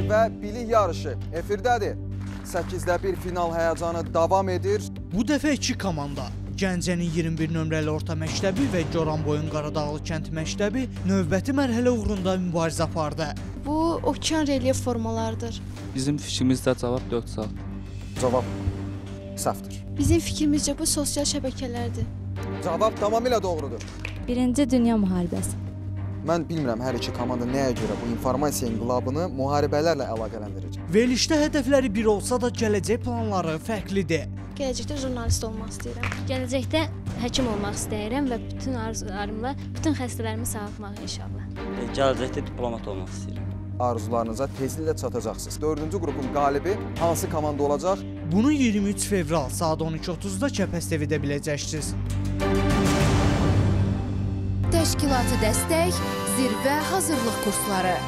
və bilik yarışı efirdədir. 8-də 1 final həyəcanı davam edir. Bu dəfə iki komanda Gəncənin 21 nömrəli orta məktəbi və Goranboyun Qaradağlı kənd məktəbi növbəti mərhələ uğrunda mübarizə apardı. Bu okean relyef formalarıdır. Bizim fikrimizdə cavab 4 saat. Cavab səhvdir. Bizim fikrimizcə bu sosial şəbəkələrdir. Cavab tamamilə doğrudur. Birinci Dünya müharibəsi. Mən bilmirəm hər iki komanda nəyə görə bu informasiya inqilabını müharibələrlə əlaqələndirir. Verilişdə hədəfləri bir olsa da gələcək planları fərqlidir. Gələcəkdə jurnalist olmaq istəyirəm. Gələcəkdə həkim olmaq istəyirəm və bütün arzularımla bütün xəstələrimi sağaltmaq inşallah. Gələcəkdə diplomat olmaq istəyirəm. Arzularınıza tezliklə çatacaqsınız. 4-cü qrupun qalibi hansı komanda olacaq? Bunu 23 fevral saat 12:30-da Kəpəz TV-də biləcəksiniz. Təşkilatı dəstək, zirvə hazırlıq kursları.